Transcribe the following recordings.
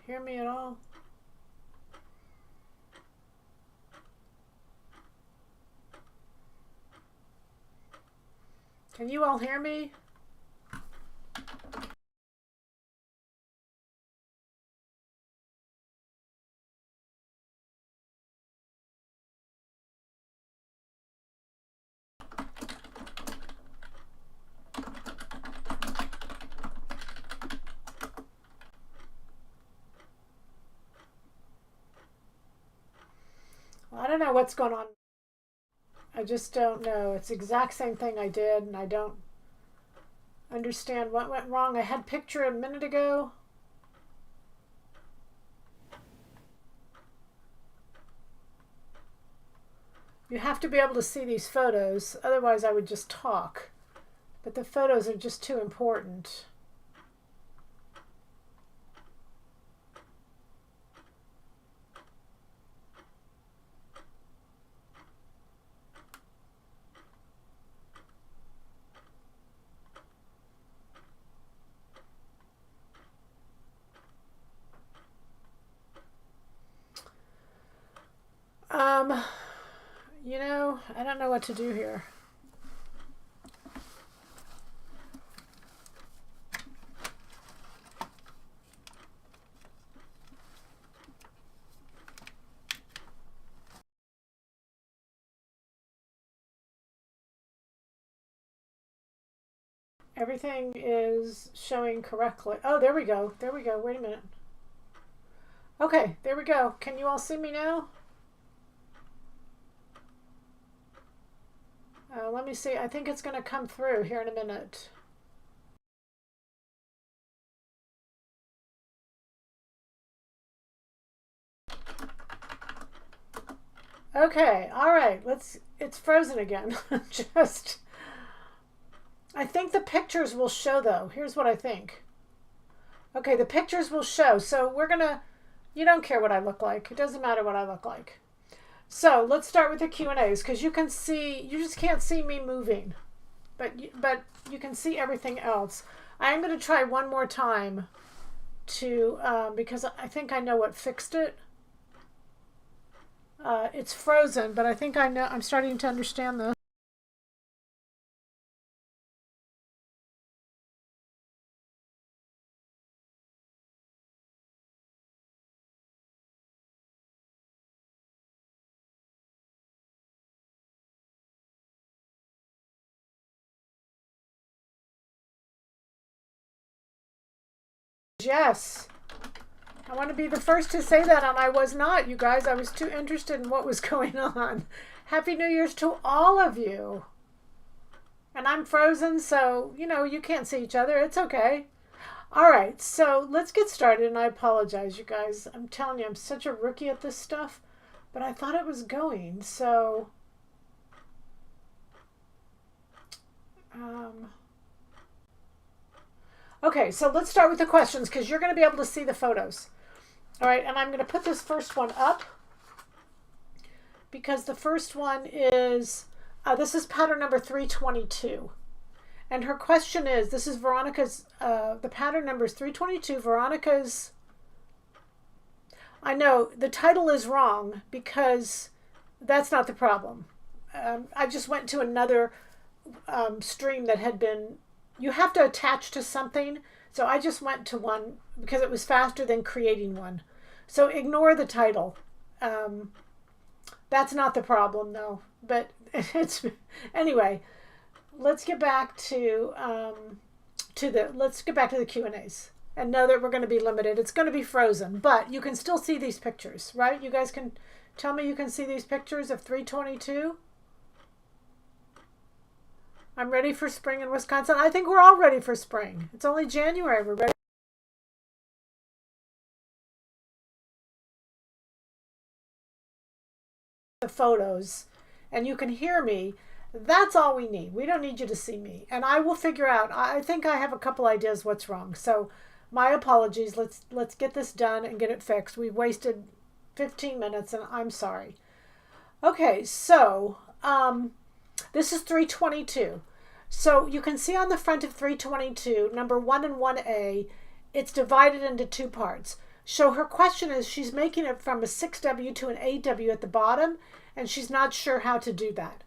Hear me at all? Can you all hear me? Well, I don't know what's going on. I just don't know. It's the exact same thing I did, and I don't understand what went wrong. I had picture a minute ago. You have to be able to see these photos, otherwise I would just talk. But the photos are just too important. You know, I don't know what to do here. Everything is showing correctly. Oh, there we go. There we go. Wait a minute. Okay, there we go. Can you all see me now? Let me see. I think it's going to come through here in a minute. Okay, all right. It's frozen again. Just, I think the pictures will show though. Here's what I think. Okay, the pictures will show. So we're going to, you don't care what I look like. It doesn't matter what I look like. So let's start with the Q&As because you can see, you just can't see me moving, but you can see everything else. I'm going to try one more time to, because I think I know what fixed it. It's frozen, but I think I know, I'm starting to understand this. Yes. I want to be the first to say that, and I was not, you guys. I was too interested in what was going on. Happy New Year's to all of you. And I'm frozen, so, you know, you can't see each other. It's okay. All right, so let's get started, and I apologize, you guys. I'm telling you, I'm such a rookie at this stuff, but I thought it was going, so... Okay, so let's start with the questions, because you're going to be able to see the photos. All right, and I'm going to put this first one up, because the first one is, this is pattern number 322. And her question is, this is Veronica's, the pattern number is 322, Veronica's, I know, the title is wrong because that's not the problem. I just went to another stream that had been, you have to attach to something. So I just went to one because it was faster than creating one. So ignore the title. That's not the problem though. But it's, anyway, let's get back to the Q&As. And know that we're going to be limited. It's going to be frozen, but you can still see these pictures, right? You guys can tell me you can see these pictures of 322. I'm ready for spring in Wisconsin. I think we're all ready for spring. It's only January. We're ready. The photos, and you can hear me. That's all we need. We don't need you to see me. And I will figure out. I think I have a couple ideas what's wrong. So my apologies. Let's get this done and get it fixed. We've wasted 15 minutes and I'm sorry. Okay, so this is 322. So you can see on the front of 322, number 1 and 1A, it's divided into two parts. So her question is, she's making it from a 6W to an 8W at the bottom, and she's not sure how to do that.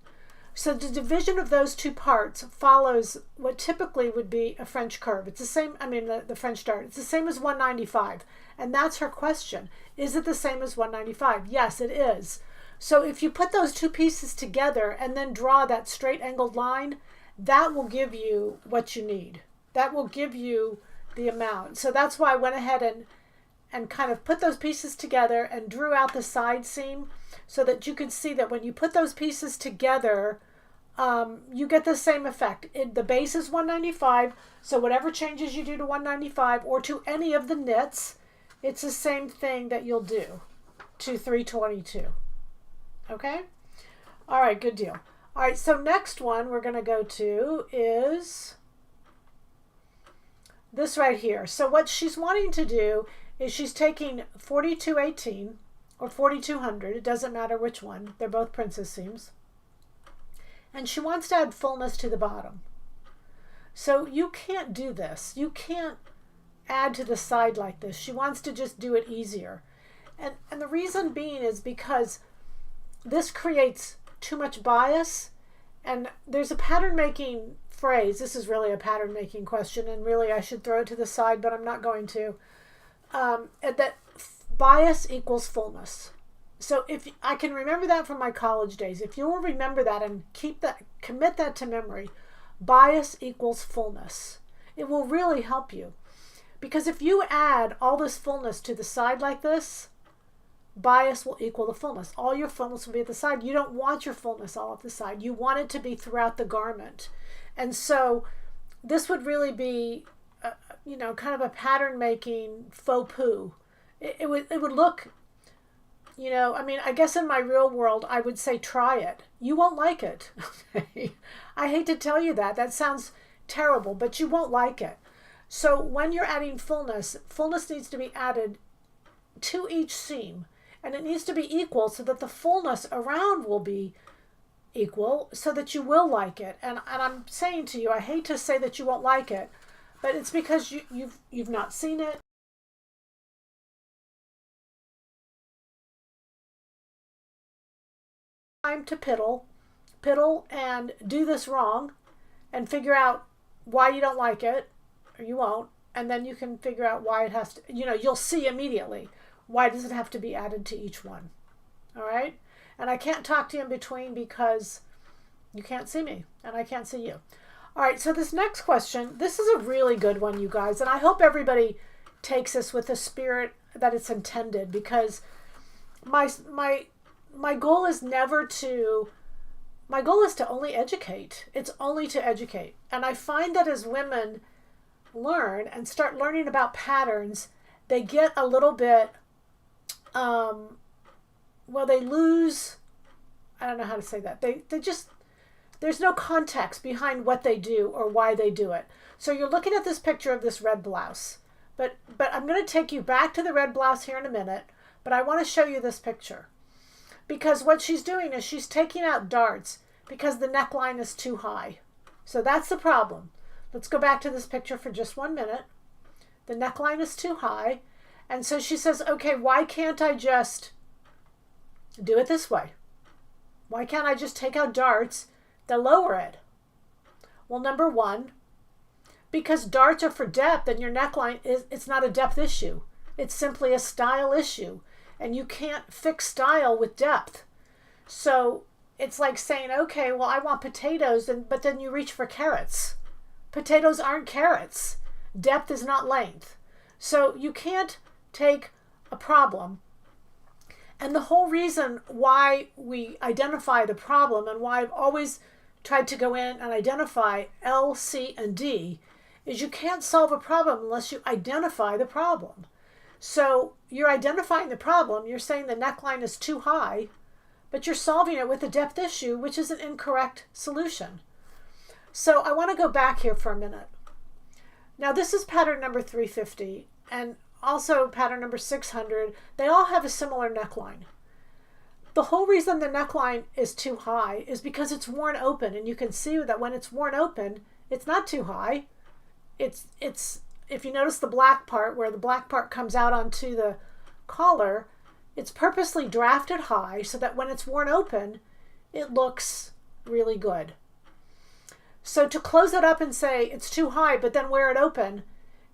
So the division of those two parts follows what typically would be a French curve. It's the same, I mean, the French dart. It's the same as 195. And that's her question. Is it the same as 195? Yes, it is. So if you put those two pieces together and then draw that straight angled line, that will give you what you need. That will give you the amount. So that's why I went ahead and kind of put those pieces together and drew out the side seam so that you could see that when you put those pieces together, you get the same effect. The base is 195, so whatever changes you do to 195 or to any of the knits, it's the same thing that you'll do to 322. Okay? All right, good deal. All right, so next one we're going to go to is this right here. So what she's wanting to do is she's taking 4218 or 4200, it doesn't matter which one, they're both princess seams, and she wants to add fullness to the bottom. So you can't do this. You can't add to the side like this. She wants to just do it easier. And the reason being is because this creates too much bias, and there's a pattern making phrase. This is really a pattern making question, and really I should throw it to the side, but I'm not going to. That bias equals fullness. So if I can remember that from my college days, if you will remember that and keep that, commit that to memory, bias equals fullness. It will really help you. Because if you add all this fullness to the side like this, bias will equal the fullness. All your fullness will be at the side. You don't want your fullness all at the side. You want it to be throughout the garment. And so this would really be, kind of a pattern making faux pas. It would look, I guess in my real world, I would say try it. You won't like it. I hate to tell you that. That sounds terrible, but you won't like it. So when you're adding fullness needs to be added to each seam. And it needs to be equal so that the fullness around will be equal so that you will like it. And I'm saying to you, I hate to say that you won't like it, but it's because you've not seen it. Time to piddle and do this wrong and figure out why you don't like it, or you won't, and then you can figure out why it has to, you'll see immediately. Why does it have to be added to each one? All right? And I can't talk to you in between because you can't see me and I can't see you. All right, so this next question, this is a really good one, you guys, and I hope everybody takes this with the spirit that it's intended, because my goal is to only educate. It's only to educate. And I find that as women learn and start learning about patterns, they get a little bit they lose, I don't know how to say that. They just, there's no context behind what they do or why they do it. So you're looking at this picture of this red blouse, but I'm going to take you back to the red blouse here in a minute, but I want to show you this picture. Because what she's doing is she's taking out darts because the neckline is too high. So that's the problem. Let's go back to this picture for just 1 minute. The neckline is too high. And so she says, okay, why can't I just do it this way? Why can't I just take out darts that lower it? Well, number one, because darts are for depth and your neckline it's not a depth issue. It's simply a style issue. And you can't fix style with depth. So it's like saying, okay, well, I want potatoes, but then you reach for carrots. Potatoes aren't carrots. Depth is not length. So you can't take a problem. And the whole reason why we identify the problem and why I've always tried to go in and identify L, C, and D is you can't solve a problem unless you identify the problem. So you're identifying the problem. You're saying the neckline is too high, but you're solving it with a depth issue, which is an incorrect solution. So I want to go back here for a minute. Now this is pattern number 350 and also pattern number 600. They all have a similar neckline. The whole reason the neckline is too high is because it's worn open, and you can see that when it's worn open, it's not too high. It's if you notice the black part where the black part comes out onto the collar, it's purposely drafted high so that when it's worn open, it looks really good. So to close it up and say it's too high but then wear it open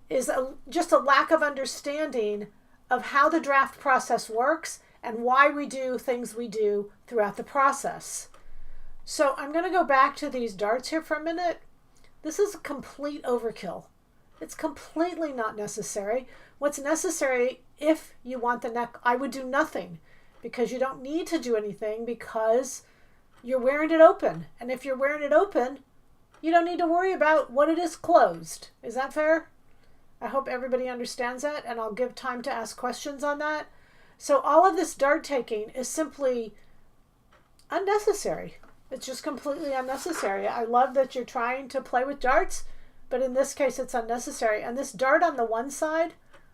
is just a lack of understanding of how the draft process works and why we do things we do throughout the process. So I'm going to go back to these darts here for a minute. This is a complete overkill. It's completely not necessary. What's necessary if you want the neck, I would do nothing because you don't need to do anything because you're wearing it open. And if you're wearing it open, you don't need to worry about what it is closed. Is that fair? I hope everybody understands that, and I'll give time to ask questions on that. So all of this dart taking is simply unnecessary. It's just completely unnecessary. I love that you're trying to play with darts, but in this case it's unnecessary. And this dart on the one side,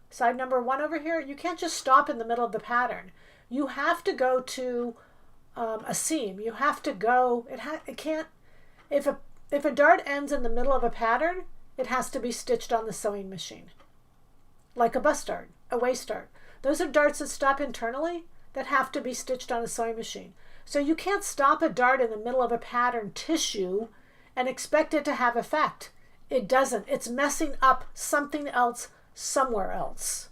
side number 1 over here, you can't just stop in the middle of the pattern. You have to go to a seam. You have to go, it can't, if a dart ends in the middle of a pattern, it has to be stitched on the sewing machine. Like a bust dart, a waist dart. Those are darts that stop internally that have to be stitched on a sewing machine. So you can't stop a dart in the middle of a pattern tissue and expect it to have effect. It doesn't. It's messing up something else somewhere else.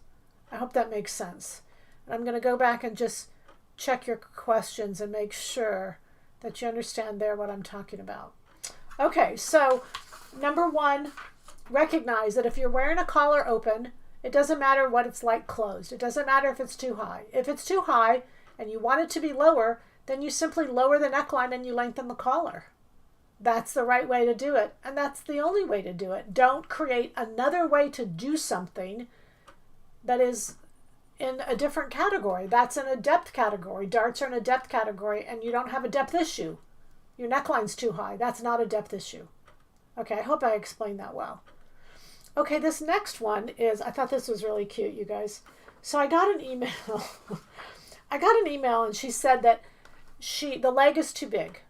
I hope that makes sense. And I'm going to go back and just check your questions and make sure that you understand there what I'm talking about. Okay, so number 1, recognize that if you're wearing a collar open, it doesn't matter what it's like closed. It doesn't matter if it's too high. If it's too high and you want it to be lower, then you simply lower the neckline and you lengthen the collar. That's the right way to do it, and that's the only way to do it. Don't create another way to do something that is in a different category. That's in a depth category. Darts are in a depth category, and you don't have a depth issue. Your neckline's too high. That's not a depth issue. Okay, I hope I explained that well. Okay, this next one is, I thought this was really cute, you guys. So I got an email. I got an email, and she said that the leg is too big.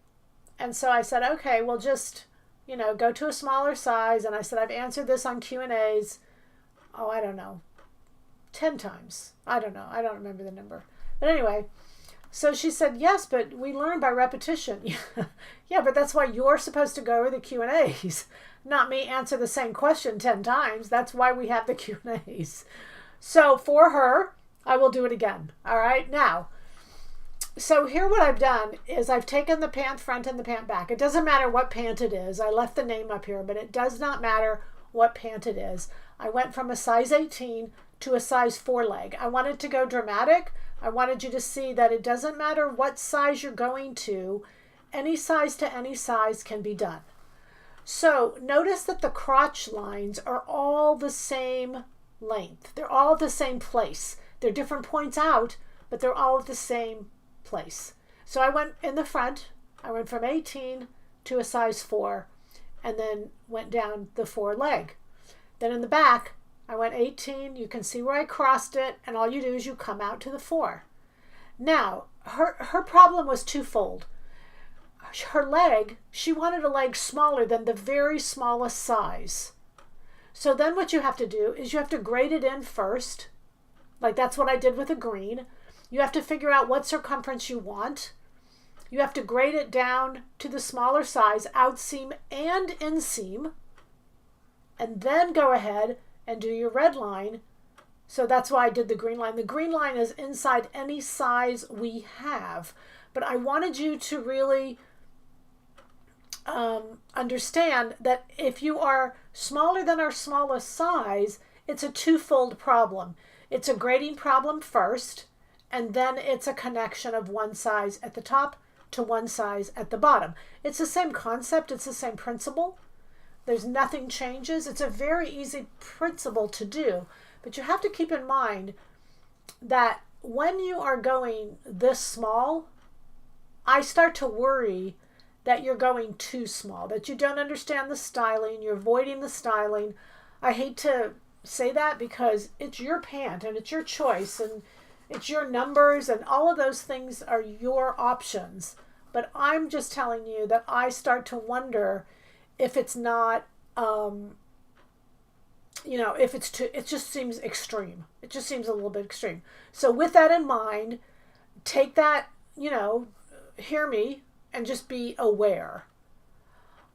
And so I said, okay, well, just, go to a smaller size. And I said, I've answered this on Q&As, I don't know, 10 times. I don't know. I don't remember the number. But anyway, so she said, yes, but we learn by repetition. Yeah, but that's why you're supposed to go over the Q&As, not me answer the same question 10 times. That's why we have the Q&As. So for her, I will do it again. All right, now. So here what I've done is I've taken the pant front and the pant back. It doesn't matter what pant it is. I left the name up here, but it does not matter what pant it is. I went from a size 18 to a size 4 leg. I wanted to go dramatic. I wanted you to see that it doesn't matter what size you're going to. Any size to any size can be done. So notice that the crotch lines are all the same length. They're all the same place. They're different points out, but they're all the same place. So I went in the front, I went from 18 to a size 4 and then went down the 4 leg. Then in the back, I went 18, you can see where I crossed it, and all you do is you come out to the 4. Now, her problem was twofold. Her leg, she wanted a leg smaller than the very smallest size. So then what you have to do is you have to grade it in first, like that's what I did with a green. You have to figure out what circumference you want. You have to grade it down to the smaller size, outseam and inseam, and then go ahead and do your red line. So that's why I did the green line. The green line is inside any size we have. But I wanted you to really understand that if you are smaller than our smallest size, it's a twofold problem. It's a grading problem first, and then it's a connection of one size at the top to one size at the bottom. It's the same concept. It's the same principle. There's nothing changes. It's a very easy principle to do. But you have to keep in mind that when you are going this small, I start to worry that you're going too small, that you don't understand the styling, you're avoiding the styling. I hate to say that because it's your pant and it's your choice and it's your numbers and all of those things are your options. But I'm just telling you that I start to wonder if it's not, if it's too, it just seems extreme. It just seems a little bit extreme. So with that in mind, take that, hear me and just be aware.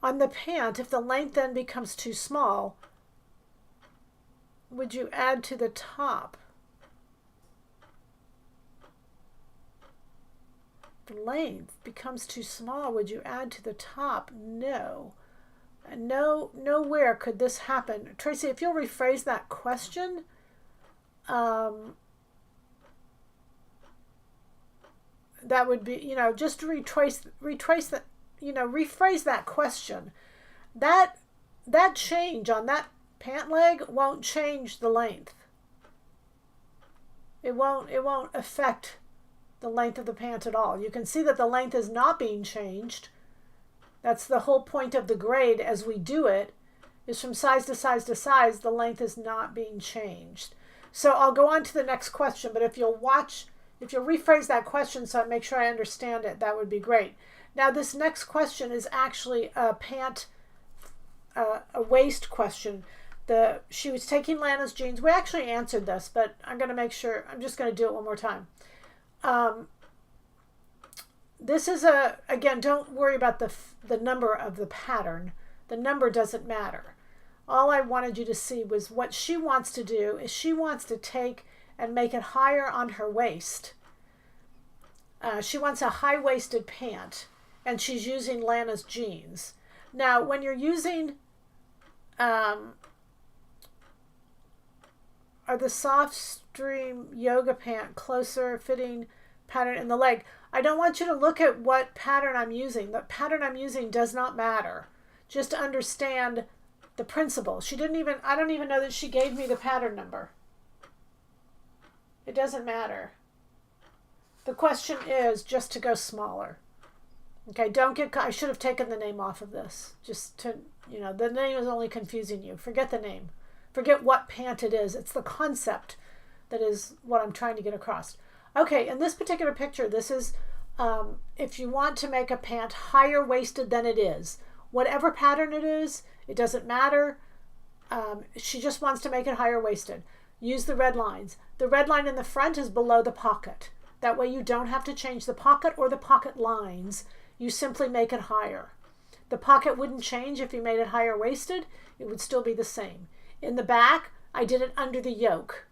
On the pant, if the length then becomes too small, would you add to the top? The length becomes too small, would you add to the top? No. Nowhere could this happen. Tracy, if you'll rephrase that question, that would be, just to retrace that, rephrase that question. That change on that pant leg won't change the length. It won't affect the length of the pant at all. You can see that the length is not being changed. That's the whole point of the grade as we do it, is from size to size to size, the length is not being changed. So I'll go on to the next question, but if you'll rephrase that question so I make sure I understand it, that would be great. Now this next question is actually a pant, a waist question. She was taking Lana's jeans. We actually answered this, but I'm going to make sure, I'm just going to do it one more time. This is again, don't worry about the number of the pattern. The number doesn't matter. All I wanted you to see was what she wants to do is she wants to take and make it higher on her waist. She wants a high-waisted pant, and she's using Lana's jeans. Now, when you're using are the soft stream yoga pant closer fitting pattern in the leg, I don't want you to look at what pattern I'm using. The pattern I'm using does not matter. Just understand the principle. I don't even know that she gave me the pattern number. It doesn't matter. The question is just to go smaller. Okay, I should have taken the name off of this. Just to, the name is only confusing you. Forget the name. Forget what pant it is. It's the concept that is what I'm trying to get across. Okay, in this particular picture, this is if you want to make a pant higher waisted than it is. Whatever pattern it is, it doesn't matter. She just wants to make it higher waisted. Use the red lines. The red line in the front is below the pocket. That way you don't have to change the pocket or the pocket lines. You simply make it higher. The pocket wouldn't change if you made it higher waisted. It would still be the same. In the back, I did it under the yoke.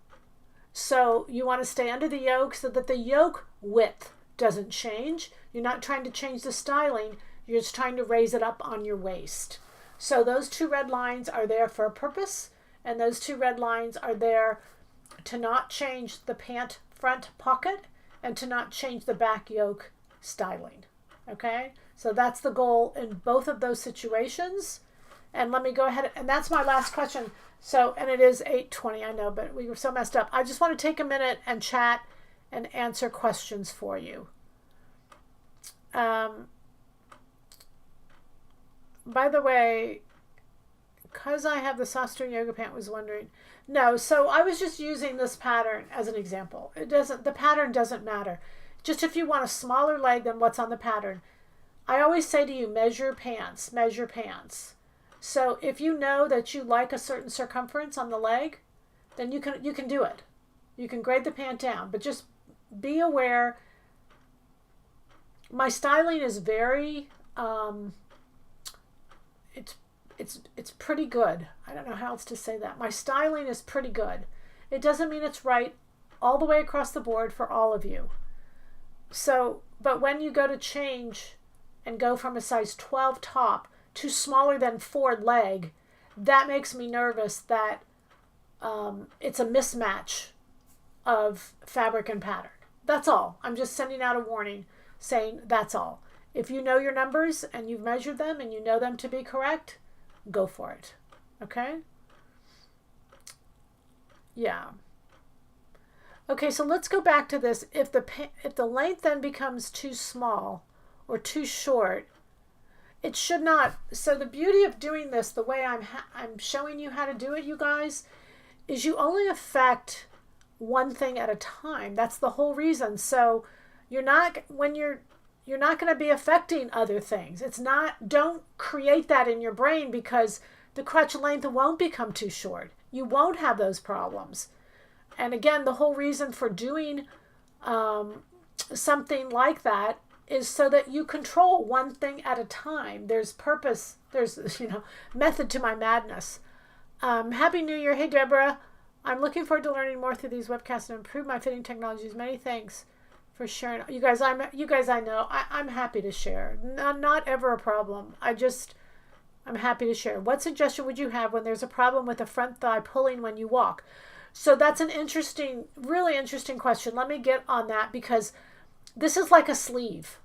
So you want to stay under the yoke so that the yoke width doesn't change. You're not trying to change the styling. You're just trying to raise it up on your waist. So those two red lines are there for a purpose, and those two red lines are there to not change the pant front pocket and to not change the back yoke styling. Okay? So that's the goal in both of those situations. And let me go ahead, and that's my last question. So, and it is 8:20, I know, but we were so messed up. I just want to take a minute and chat and answer questions for you. By the way, because I have the soft string yoga pant, was wondering. No, so I was just using this pattern as an example. The pattern doesn't matter. Just if you want a smaller leg than what's on the pattern. I always say to you, measure pants, measure pants. So if you know that you like a certain circumference on the leg, then you can do it. You can grade the pant down, but just be aware My styling is very, it's pretty good. I don't know how else to say that. My styling is pretty good. It doesn't mean it's right all the way across the board for all of you. So, but when you go to change and go from a size 12 top to smaller than 4 leg, that makes me nervous that it's a mismatch of fabric and pattern. That's all. I'm just sending out a warning saying that's all. If you know your numbers and you've measured them and you know them to be correct, go for it. Okay? Yeah. Okay, so let's go back to this. If the length then becomes too small or too short, it should not. So the beauty of doing this the way I'm showing you how to do it, you guys, is you only affect one thing at a time. That's the whole reason. So you're not going to be affecting other things. Don't create that in your brain, because the crotch length won't become too short. You won't have those problems. And again, the whole reason for doing something like that is so that you control one thing at a time. There's purpose. There's, method to my madness. Happy New Year. Hey, Deborah. I'm looking forward to learning more through these webcasts and improve my fitting technologies. Many thanks for sharing. You guys, I know I'm happy to share. Not ever a problem. I'm happy to share. What suggestion would you have when there's a problem with the front thigh pulling when you walk? So that's an really interesting question. Let me get on that, because this is like a sleeve.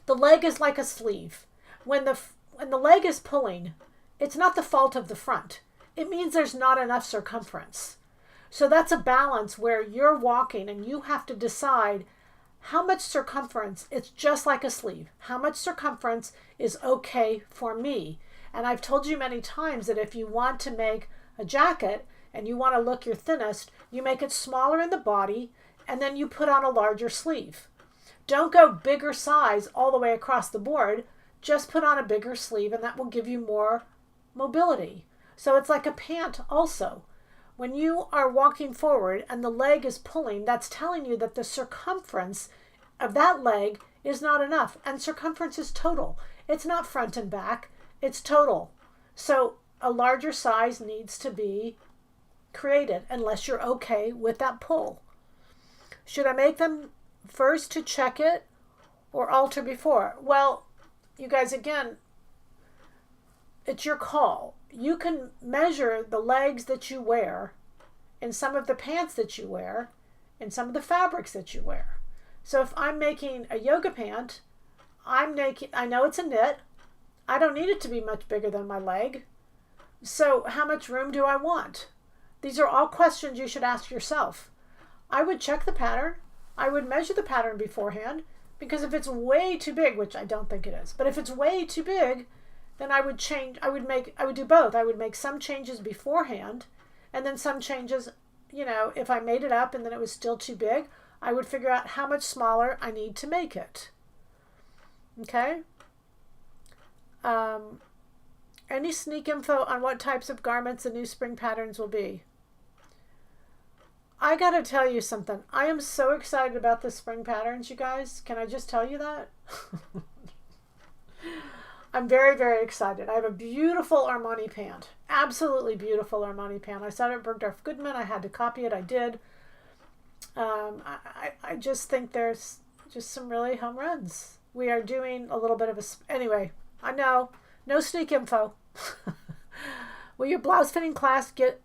The leg is like a sleeve. When the leg is pulling, it's not the fault of the front. It means there's not enough circumference. So that's a balance where you're walking and you have to decide how much circumference. It's just like a sleeve. How much circumference is okay for me? And I've told you many times that if you want to make a jacket and you want to look your thinnest, you make it smaller in the body and then you put on a larger sleeve. Don't go bigger size all the way across the board. Just put on a bigger sleeve, and that will give you more mobility. So it's like a pant also. When you are walking forward and the leg is pulling, that's telling you that the circumference of that leg is not enough. And circumference is total. It's not front and back. It's total. So a larger size needs to be created unless you're okay with that pull. Should I make them first to check it or alter before? Well, you guys, again, it's your call. You can measure the legs that you wear in some of the pants that you wear, in some of the fabrics that you wear. So if I'm making a yoga pant, I know it's a knit. I don't need it to be much bigger than my leg. So how much room do I want? These are all questions you should ask yourself. I would check the pattern. I would measure the pattern beforehand, because if it's way too big, which I don't think it is, but if it's way too big, then I would change. I would do both. I would make some changes beforehand, and then some changes, if I made it up and then it was still too big, I would figure out how much smaller I need to make it. Okay? Any sneak info on what types of garments the new spring patterns will be? I gotta tell you something. I am so excited about the spring patterns, you guys. Can I just tell you that? I'm very, very excited. I have a beautiful Armani pant. Absolutely beautiful Armani pant. I saw it at Bergdorf Goodman. I had to copy it. I did. I just think there's just some really home runs. We are doing a little bit of anyway, I know. No sneak info. Will your blouse fitting class get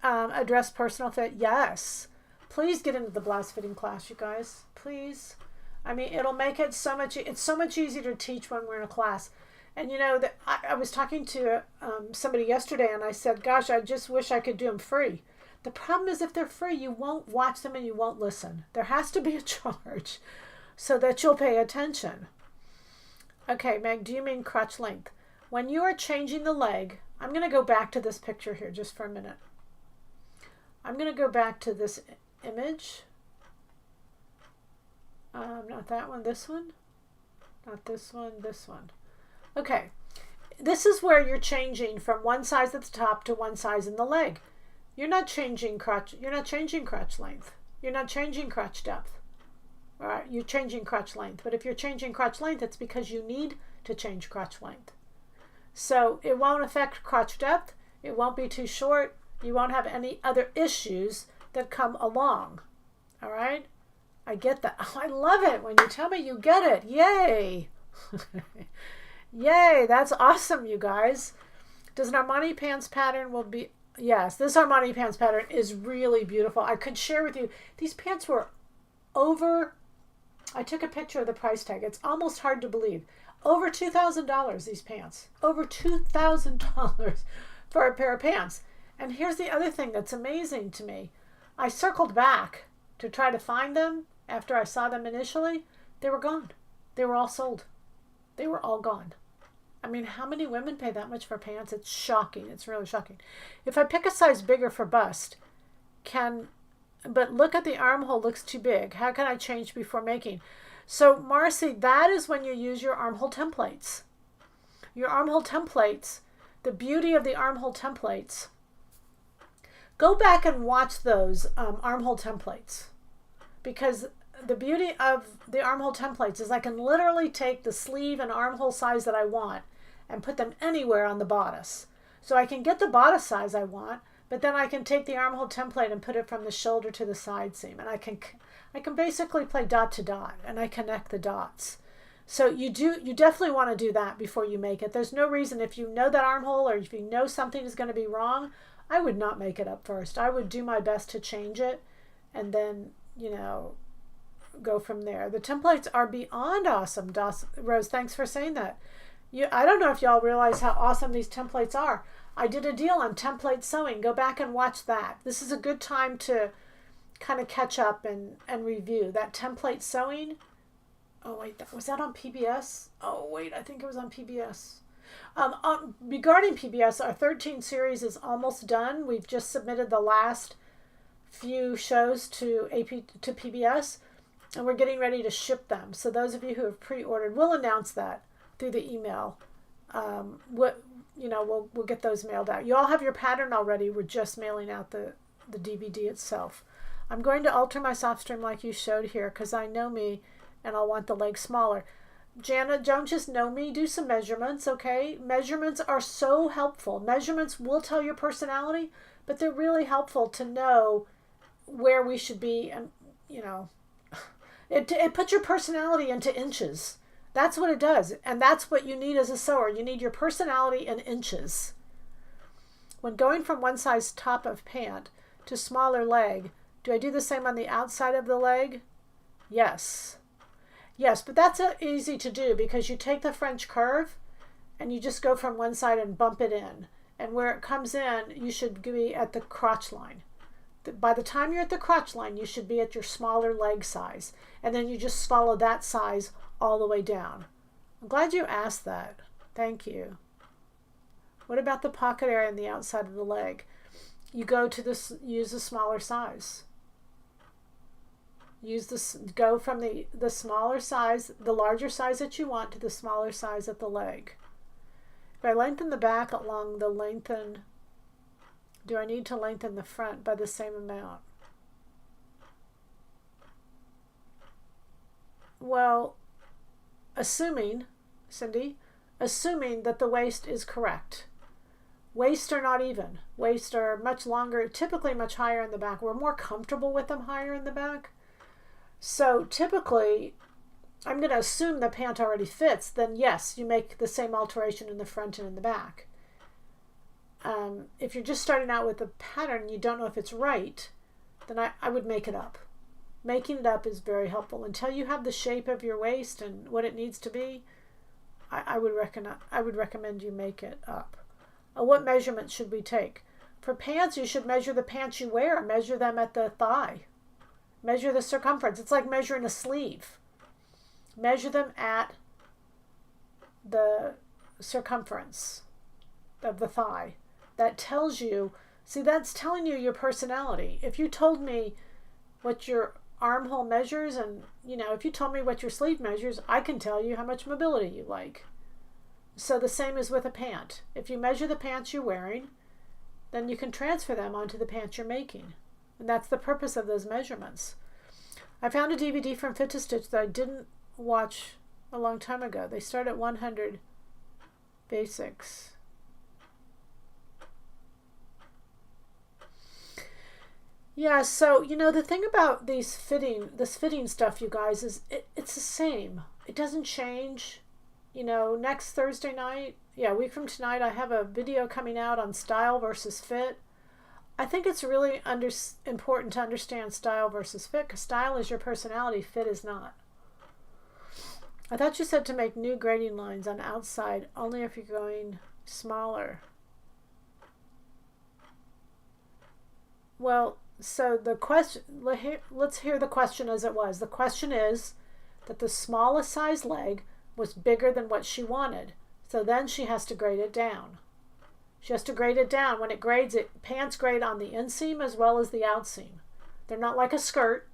a dress personal fit? Yes. Please get into the blouse fitting class, you guys. Please. I mean, it'll make it it's so much easier to teach when we're in a class. And that I was talking to somebody yesterday, and I said, gosh, I just wish I could do them free. The problem is, if they're free, you won't watch them and you won't listen. There has to be a charge so that you'll pay attention. Okay, Meg, do you mean crotch length? When you are changing the leg, I'm going to go back to this picture here just for a minute. I'm going to go back to this image. Not that one, this one. Not this one, this one. Okay, this is where you're changing from one size at the top to one size in the leg. You're not changing crotch length. You're not changing crotch depth. or you're changing crotch length. But if you're changing crotch length, it's because you need to change crotch length. So it won't affect crotch depth. It won't be too short. You won't have any other issues that come along. All right? I get that. Oh, I love it when you tell me you get it. Yay. Yay. That's awesome, you guys. Does an Armani pants pattern will be... Yes, this Armani pants pattern is really beautiful. I could share with you. These pants were over... I took a picture of the price tag. It's almost hard to believe. Over $2,000, these pants. Over $2,000 for a pair of pants. And here's the other thing that's amazing to me. I circled back to try to find them after I saw them initially. They were gone. They were all sold. They were all gone. I mean, how many women pay that much for pants? It's shocking. It's really shocking. If I pick a size bigger for bust, but look at the armhole, looks too big. How can I change before making? So, Marcy, that is when you use your armhole templates. Your armhole templates, the beauty of the armhole templates. Go back and watch those armhole templates, because the beauty of the armhole templates is I can literally take the sleeve and armhole size that I want and put them anywhere on the bodice. So I can get the bodice size I want, but then I can take the armhole template and put it from the shoulder to the side seam. And I can basically play dot to dot, and I connect the dots. So you definitely want to do that before you make it. There's no reason, if you know that armhole or if you know something is going to be wrong, I would not make it up first. I would do my best to change it and then, go from there. The templates are beyond awesome. Rose, thanks for saying that. I don't know if y'all realize how awesome these templates are. I did a deal on template sewing. Go back and watch that. This is a good time to kind of catch up and review. That template sewing. Oh, wait, was that on PBS? Oh, wait, I think it was on PBS. Regarding PBS, our 13 series is almost done. We've just submitted the last few shows to PBS, and we're getting ready to ship them. So those of you who have pre-ordered, we'll announce that through the email. We'll get those mailed out. You all have your pattern already. We're just mailing out the DVD itself. I'm going to alter my soft trim like you showed here because I know me and I'll want the leg smaller. Jana, don't just know me. Do some measurements, okay? Measurements are so helpful. Measurements will tell your personality, but they're really helpful to know where we should be. And, it puts your personality into inches. That's what it does. And that's what you need as a sewer. You need your personality in inches. When going from one size top of pant to smaller leg, do I do the same on the outside of the leg? Yes. Yes, but that's easy to do because you take the French curve and you just go from one side and bump it in. And where it comes in, you should be at the crotch line. By the time you're at the crotch line, you should be at your smaller leg size. And then you just follow that size all the way down. I'm glad you asked that. Thank you. What about the pocket area on the outside of the leg? You go to use a smaller size. Go from the smaller size, the larger size that you want, to the smaller size at the leg. If I lengthen the back along the lengthen, do I need to lengthen the front by the same amount? Well, Cindy, assuming that the waist is correct. Waists are not even. Waists are much longer, typically much higher in the back. We're more comfortable with them higher in the back. So typically, I'm going to assume the pant already fits. Then yes, you make the same alteration in the front and in the back. If you're just starting out with a pattern, you don't know if it's right, then I would make it up. Making it up is very helpful. Until you have the shape of your waist and what it needs to be, I would recommend you make it up. What measurements should we take? For pants, you should measure the pants you wear. Measure them at the thigh. Measure the circumference. It's like measuring a sleeve. Measure them at the circumference of the thigh. That tells you, that's telling you your personality. If you told me what your armhole measures and, if you told me what your sleeve measures, I can tell you how much mobility you like. So the same is with a pant. If you measure the pants you're wearing, then you can transfer them onto the pants you're making. And that's the purpose of those measurements. I found a DVD from Fit to Stitch that I didn't watch a long time ago. They start at 100 basics. Yeah, so, the thing about this fitting stuff, you guys, is it's the same. It doesn't change. Next Thursday night, a week from tonight, I have a video coming out on style versus fit. I think it's really important to understand style versus fit, because style is your personality, fit is not. I thought you said to make new grading lines on outside only if you're going smaller. Well, so the question, let's hear the question as it was. The question is that the smallest size leg was bigger than what she wanted. So then she has to grade it down. She has to grade it down. When it grades it, pants grade on the inseam as well as the outseam. They're not like a skirt.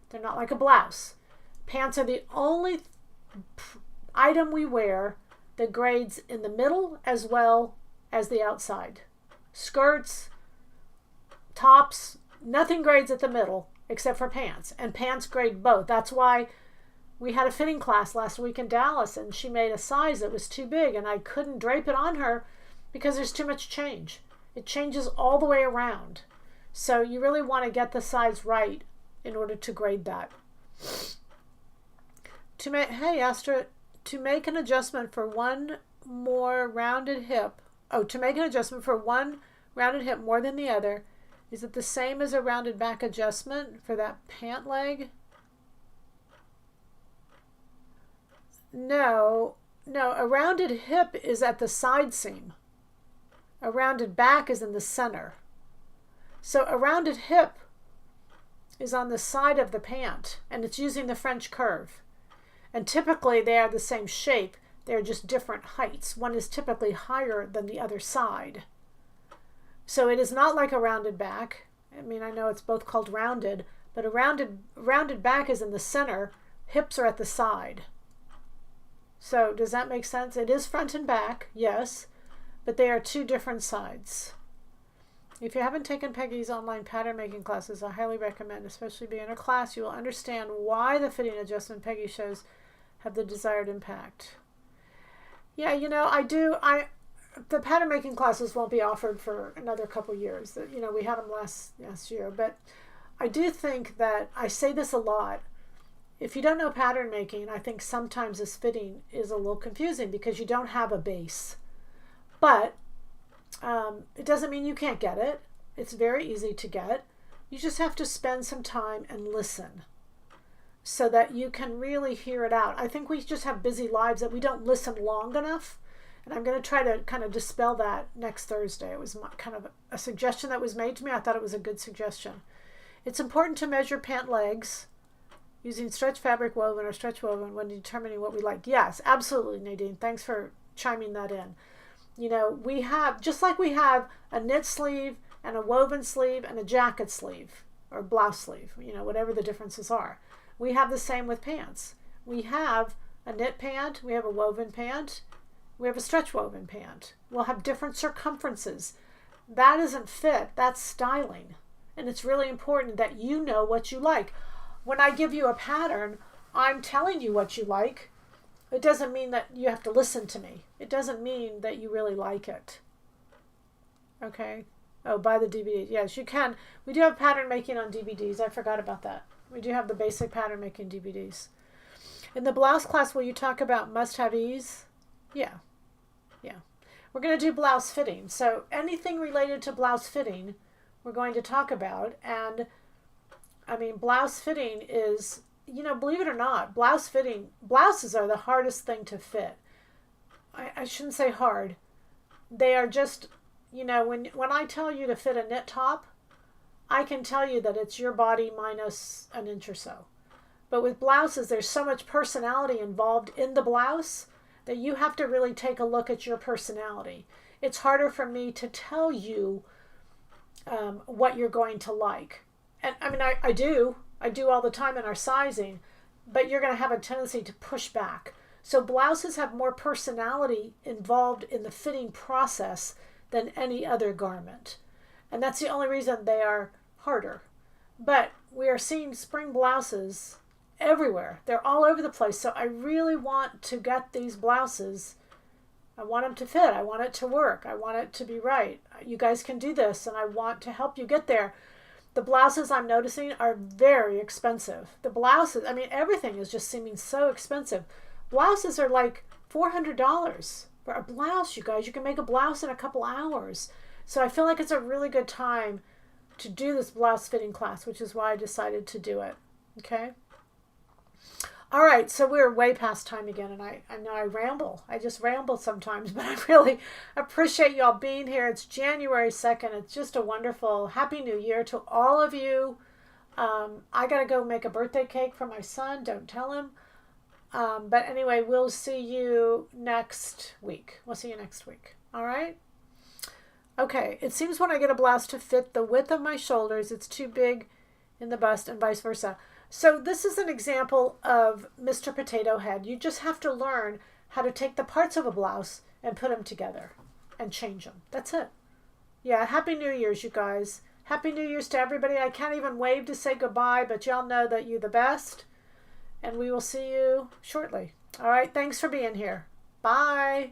They're not like a blouse. Pants are the only item we wear that grades in the middle as well as the outside. Skirts, tops, nothing grades at the middle except for pants. And pants grade both. That's why we had a fitting class last week in Dallas, and she made a size that was too big, and I couldn't drape it on her because there's too much change. It changes all the way around. So you really want to get the size right in order to grade that. Hey, Astra, to make an adjustment for one more rounded hip, to make an adjustment for one rounded hip more than the other, is it the same as a rounded back adjustment for that pant leg? No, a rounded hip is at the side seam. A rounded back is in the center. So a rounded hip is on the side of the pant, and it's using the French curve. And typically they are the same shape. They're just different heights. One is typically higher than the other side. So it is not like a rounded back. I mean, I know it's both called rounded, but a rounded back is in the center. Hips are at the side. So does that make sense? It is front and back, yes, but they are two different sides. If you haven't taken Peggy's online pattern making classes, I highly recommend, especially beginner class. You will understand why the fitting adjustment Peggy shows have the desired impact. Yeah, the pattern making classes won't be offered for another couple years. We had them last year, but I do think that I say this a lot. If you don't know pattern making, I think sometimes this fitting is a little confusing because you don't have a base. But it doesn't mean you can't get it. It's very easy to get. You just have to spend some time and listen so that you can really hear it out. I think we just have busy lives that we don't listen long enough. And I'm going to try to kind of dispel that next Thursday. It was kind of a suggestion that was made to me. I thought it was a good suggestion. It's important to measure pant legs using stretch fabric woven or stretch woven when determining what we like. Yes, absolutely, Nadine. Thanks for chiming that in. We have, just like we have a knit sleeve and a woven sleeve and a jacket sleeve or blouse sleeve, whatever the differences are. We have the same with pants. We have a knit pant, we have a woven pant, we have a stretch woven pant. We'll have different circumferences. That isn't fit, that's styling. And it's really important that you know what you like. When I give you a pattern, I'm telling you what you like. It doesn't mean that you have to listen to me. It doesn't mean that you really like it. Okay? Oh, buy the DVD. Yes, you can. We do have pattern making on DVDs. I forgot about that. We do have the basic pattern making DVDs. In the blouse class, will you talk about must-have ease? Yeah. We're going to do blouse fitting. So anything related to blouse fitting, we're going to talk about. And blouse fitting is, believe it or not, blouses are the hardest thing to fit. I shouldn't say hard. They are just, when I tell you to fit a knit top, I can tell you that it's your body minus an inch or so. But with blouses, there's so much personality involved in the blouse that you have to really take a look at your personality. It's harder for me to tell you what you're going to like. And I do all the time in our sizing, but you're going to have a tendency to push back. So blouses have more personality involved in the fitting process than any other garment. And that's the only reason they are harder. But we are seeing spring blouses everywhere. They're all over the place. So I really want to get these blouses. I want them to fit. I want it to work. I want it to be right. You guys can do this, and I want to help you get there. The blouses I'm noticing are very expensive. The blouses, I mean, everything is just seeming so expensive. Blouses are like $400 for a blouse, you guys. You can make a blouse in a couple hours. So I feel like it's a really good time to do this blouse fitting class, which is why I decided to do it. Okay? All right, so we're way past time again, and I know I ramble. I just ramble sometimes, but I really appreciate y'all being here. It's January 2nd. It's just a wonderful Happy New Year to all of you. I got to go make a birthday cake for my son. Don't tell him. But anyway, we'll see you next week. We'll see you next week. All right? Okay, it seems when I get a blouse to fit the width of my shoulders, it's too big in the bust and vice versa. So this is an example of Mr. Potato Head. You just have to learn how to take the parts of a blouse and put them together and change them. That's it. Yeah, Happy New Year's, you guys. Happy New Year's to everybody. I can't even wave to say goodbye, but y'all know that you're the best. And we will see you shortly. All right, thanks for being here. Bye.